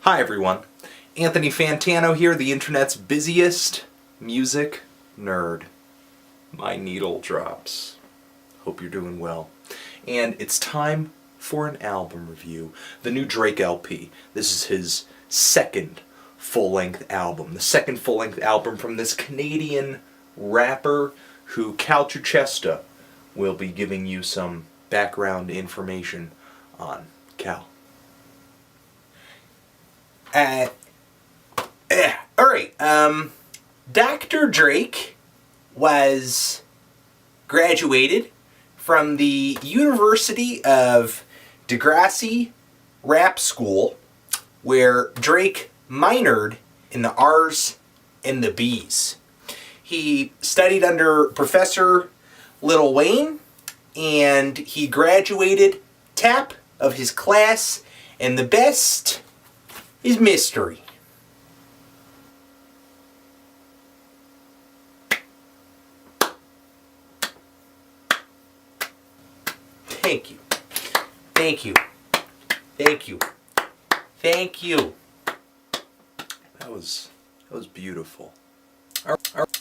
Hi everyone, Anthony Fantano here, the internet's busiest music nerd. My needle drops. Hope you're doing well. And it's time for an album review. The new Drake LP. This is his second full-length album. The second full-length album from this Canadian rapper who Cal Chuchesta will be giving you some background information on. Cal. Alright, Dr. Drake was graduated from the University of Degrassi Rap School, where Drake minored in the R's and the B's. He studied under Professor Lil Wayne, and he graduated top of his class, and the best is mystery. Thank you. Thank you. Thank you. Thank you. That was beautiful.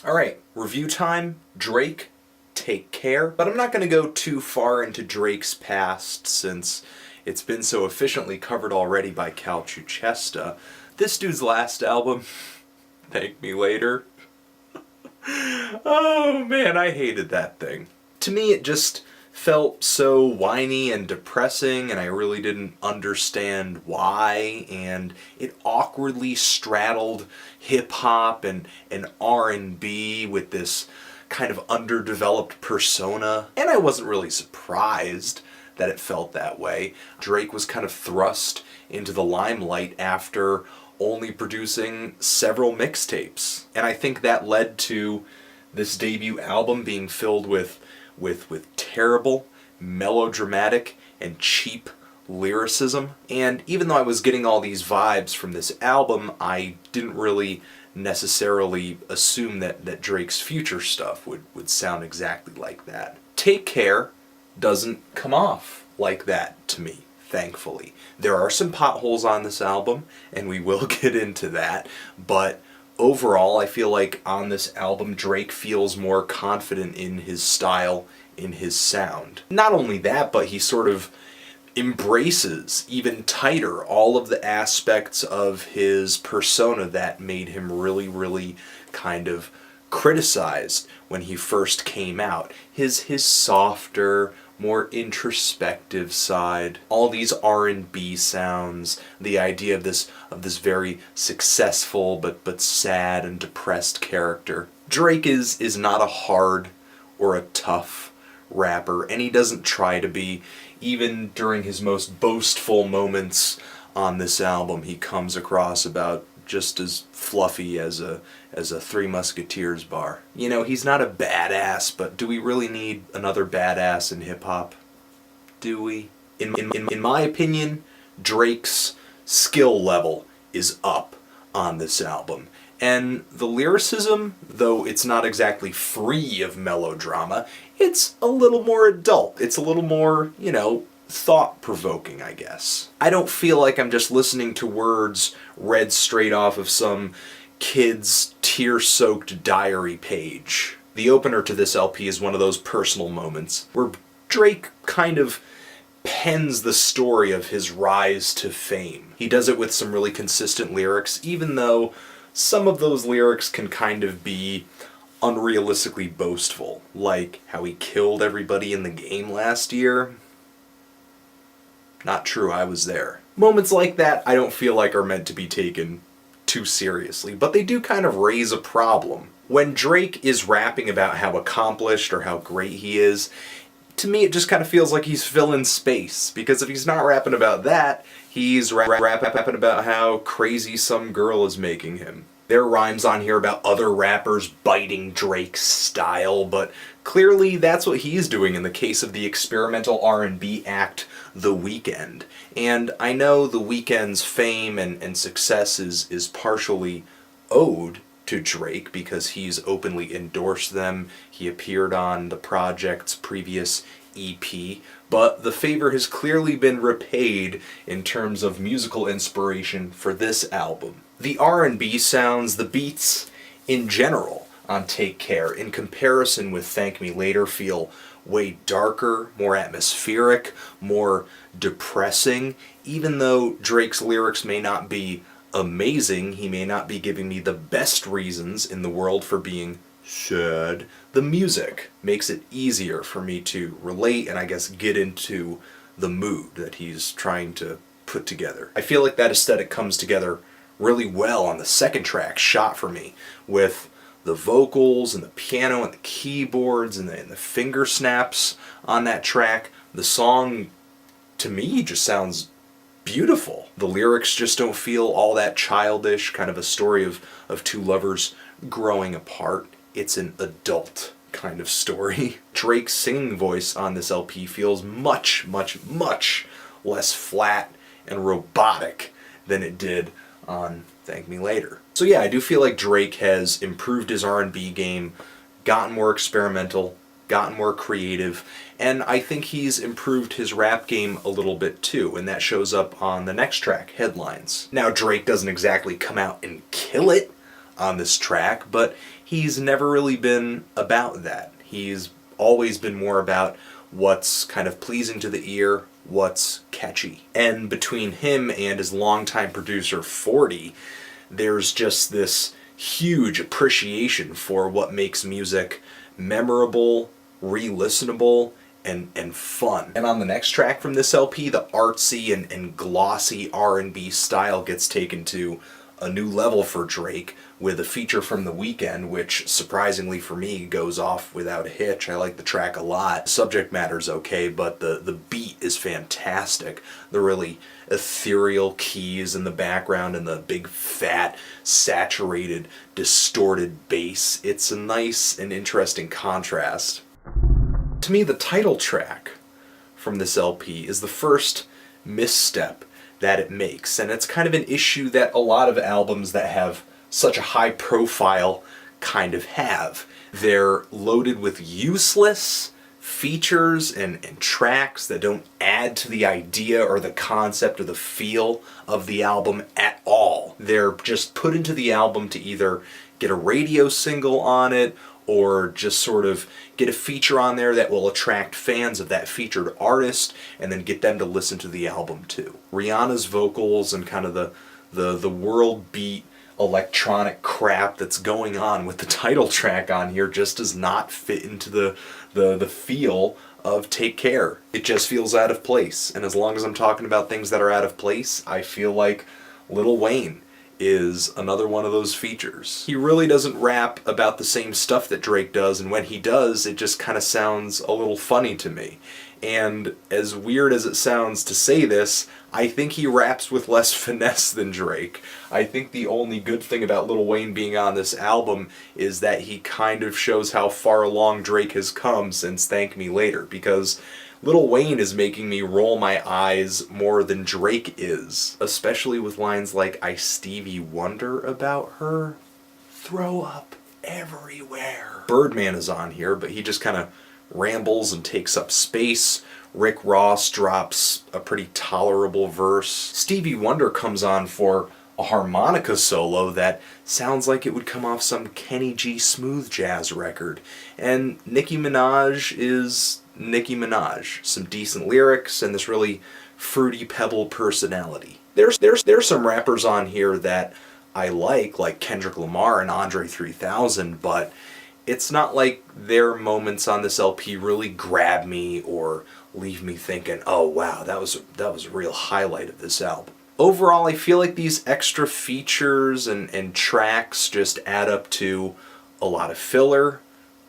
Alright, review time, Drake, Take Care. But I'm not going to go too far into Drake's past since it's been so efficiently covered already by Cal Chuchesta. This dude's last album, Thank Me Later. Oh man, I hated that thing. To me it just felt so whiny and depressing, and I really didn't understand why, and it awkwardly straddled hip-hop and R&B with this kind of underdeveloped persona, and I wasn't really surprised that it felt that way. Drake was kind of thrust into the limelight after only producing several mixtapes, and I think that led to this debut album being filled with terrible, melodramatic, and cheap lyricism. And even though I was getting all these vibes from this album, I didn't really necessarily assume that Drake's future stuff would sound exactly like that. Take Care doesn't come off like that to me, thankfully. There are some potholes on this album, and we will get into that, but overall I feel like on this album Drake feels more confident in his style, in his sound. Not only that, but he sort of embraces even tighter all of the aspects of his persona that made him really kind of criticized when he first came out. His softer, more introspective side, all these R&B sounds, the idea of this very successful but sad and depressed character. Drake is not a hard or a tough rapper, and he doesn't try to be. Even during his most boastful moments on this album, he comes across about just as fluffy as a Three Musketeers bar. You know, he's not a badass, but do we really need another badass in hip-hop? Do we? In my opinion, Drake's skill level is up on this album. And the lyricism, though it's not exactly free of melodrama, it's a little more adult. It's a little more, you know, thought-provoking, I guess. I don't feel like I'm just listening to words read straight off of some kid's tear-soaked diary page. The opener to this LP is one of those personal moments where Drake kind of pens the story of his rise to fame. He does it with some really consistent lyrics, even though some of those lyrics can kind of be unrealistically boastful, like how he killed everybody in the game last year. Not true, I was there. Moments like that I don't feel like are meant to be taken too seriously, but they do kind of raise a problem. When Drake is rapping about how accomplished or how great he is, to me it just kind of feels like he's filling space, because if he's not rapping about that, he's rapping about how crazy some girl is making him. There are rhymes on here about other rappers biting Drake's style, but clearly that's what he's doing in the case of the experimental R&B act The Weeknd. And I know The Weeknd's fame and success is partially owed to Drake because he's openly endorsed them. He appeared on the project's previous EP, but the favor has clearly been repaid in terms of musical inspiration for this album. The R&B sounds, the beats in general on Take Care, in comparison with Thank Me Later, feel way darker, more atmospheric, more depressing. Even though Drake's lyrics may not be amazing, he may not be giving me the best reasons in the world for being sad, the music makes it easier for me to relate and I guess get into the mood that he's trying to put together. I feel like that aesthetic comes together really well on the second track, Shot For Me, with the vocals and the piano and the keyboards and the finger snaps on that track. The song, to me, just sounds beautiful. The lyrics just don't feel all that childish, kind of a story of two lovers growing apart. It's an adult kind of story. Drake's singing voice on this LP feels much, much, much less flat and robotic than it did on Thank Me Later. So yeah, I do feel like Drake has improved his R&B game, gotten more experimental, gotten more creative, and I think he's improved his rap game a little bit too, and that shows up on the next track, Headlines. Now, Drake doesn't exactly come out and kill it on this track, but he's never really been about that. He's always been more about what's kind of pleasing to the ear, what's catchy. And between him and his longtime producer, 40, there's just this huge appreciation for what makes music memorable, re-listenable, and fun. And on the next track from this LP, the artsy and glossy R&B style gets taken to a new level for Drake with a feature from The Weeknd, which surprisingly for me goes off without a hitch. I like the track a lot. Subject matter's okay, but the beat is fantastic. The really ethereal keys in the background and the big fat saturated distorted bass. It's a nice and interesting contrast. To me, the title track from this LP is the first misstep that it makes, and it's kind of an issue that a lot of albums that have such a high profile kind of have. They're loaded with useless features and tracks that don't add to the idea or the concept or the feel of the album at all. They're just put into the album to either get a radio single on it or just sort of get a feature on there that will attract fans of that featured artist and then get them to listen to the album too. Rihanna's vocals and kind of the world beat electronic crap that's going on with the title track on here just does not fit into the feel of Take Care. It just feels out of place, and as long as I'm talking about things that are out of place, I feel like Lil Wayne is another one of those features. He really doesn't rap about the same stuff that Drake does, and when he does, it just kind of sounds a little funny to me. And as weird as it sounds to say this, I think he raps with less finesse than Drake. I think the only good thing about Lil Wayne being on this album is that he kind of shows how far along Drake has come since Thank Me Later, because Lil Wayne is making me roll my eyes more than Drake is, especially with lines like "I Stevie Wonder about her." Throw up everywhere. Birdman is on here, but he just kind of rambles and takes up space. Rick Ross drops a pretty tolerable verse. Stevie Wonder comes on for a harmonica solo that sounds like it would come off some Kenny G smooth jazz record. And Nicki Minaj is Nicki Minaj. Some decent lyrics and this really fruity pebble personality. There's some rappers on here that I like Kendrick Lamar and Andre 3000, but it's not like their moments on this LP really grab me or leave me thinking, oh wow, that was a real highlight of this album. Overall, I feel like these extra features and tracks just add up to a lot of filler,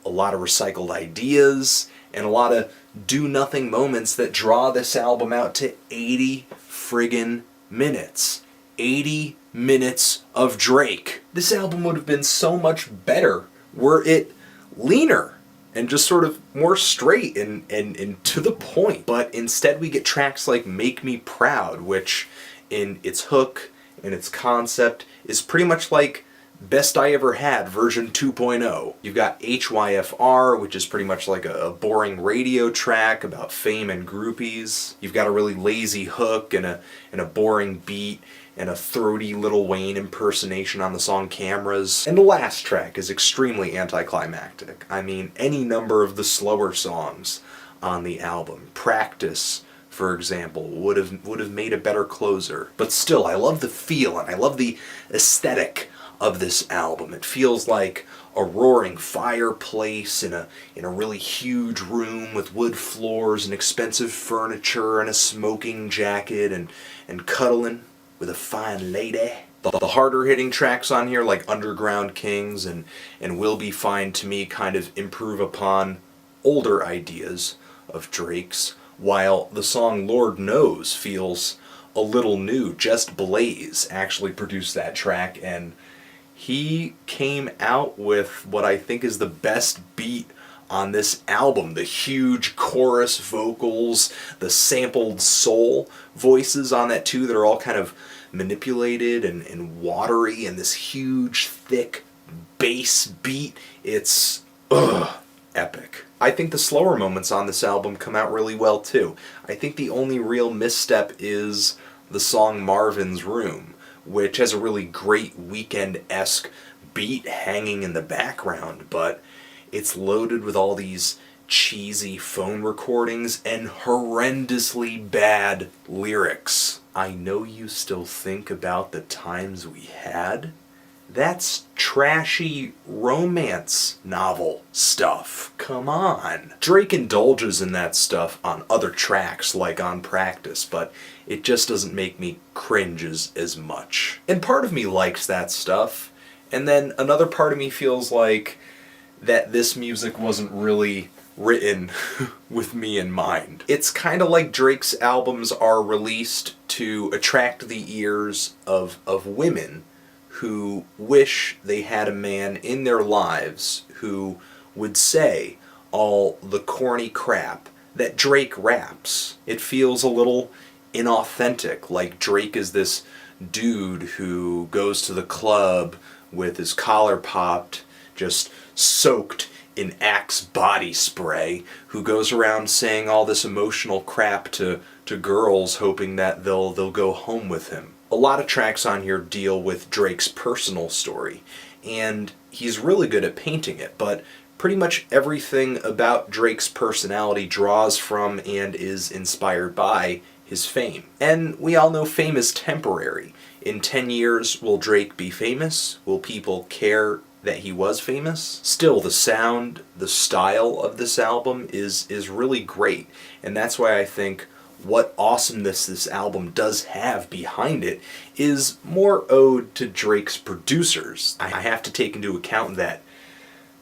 a lot of recycled ideas, and a lot of do-nothing moments that draw this album out to 80 friggin' minutes. 80 minutes of Drake. This album would have been so much better were it leaner and just sort of more straight and to the point. But instead we get tracks like Make Me Proud, which in its hook and its concept is pretty much like Best I Ever Had version 2.0. You've got HYFR, which is pretty much like a boring radio track about fame and groupies. You've got a really lazy hook and a boring beat and a throaty Lil Wayne impersonation on the song Cameras. And the last track is extremely anticlimactic. I mean, any number of the slower songs on the album, Practice, for example, would have made a better closer. But still, I love the feel and I love the aesthetic of this album. It feels like a roaring fireplace in a really huge room with wood floors and expensive furniture and a smoking jacket and cuddling with a fine lady. The harder hitting tracks on here, like Underground Kings and Will Be Fine, to me kind of improve upon older ideas of Drake's, while the song Lord Knows feels a little new. Just Blaze actually produced that track, and he came out with what I think is the best beat on this album. The huge chorus vocals, the sampled soul voices on that too, that are all kind of manipulated and watery, and this huge, thick bass beat. It's epic. I think the slower moments on this album come out really well too. I think the only real misstep is the song Marvin's Room, which has a really great Weeknd-esque beat hanging in the background, but it's loaded with all these cheesy phone recordings and horrendously bad lyrics. I know you still think about the times we had. That's trashy romance novel stuff. Come on. Drake indulges in that stuff on other tracks, like on Practice, but it just doesn't make me cringe as much. And part of me likes that stuff, and then another part of me feels like that this music wasn't really written with me in mind. It's kind of like Drake's albums are released to attract the ears of women who wish they had a man in their lives who would say all the corny crap that Drake raps. It feels a little inauthentic, like Drake is this dude who goes to the club with his collar popped, just soaked in Axe body spray, who goes around saying all this emotional crap to girls, hoping that they'll go home with him. A lot of tracks on here deal with Drake's personal story, and he's really good at painting it, but pretty much everything about Drake's personality draws from and is inspired by his fame. And we all know fame is temporary. In 10 years, will Drake be famous? Will people care that he was famous? Still, the sound, the style of this album is really great, and that's why I think what awesomeness this album does have behind it is more owed to Drake's producers. I have to take into account that,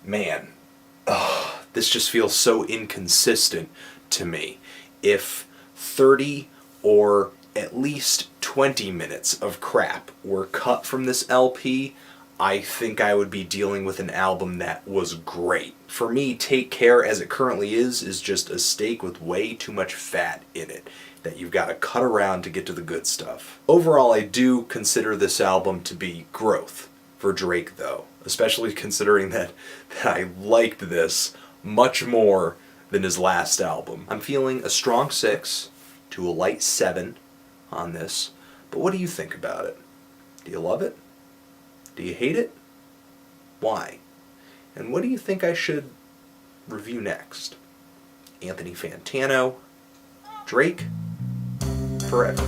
man, this just feels so inconsistent to me. If 30 or at least 20 minutes of crap were cut from this LP, I think I would be dealing with an album that was great. For me, Take Care as it currently is just a steak with way too much fat in it that you've got to cut around to get to the good stuff. Overall, I do consider this album to be growth for Drake, though, especially considering that I liked this much more than his last album. I'm feeling a strong 6 to a light 7 on this, but what do you think about it? Do you love it? Do you hate it? Why? And what do you think I should review next? Anthony Fantano, Drake, forever.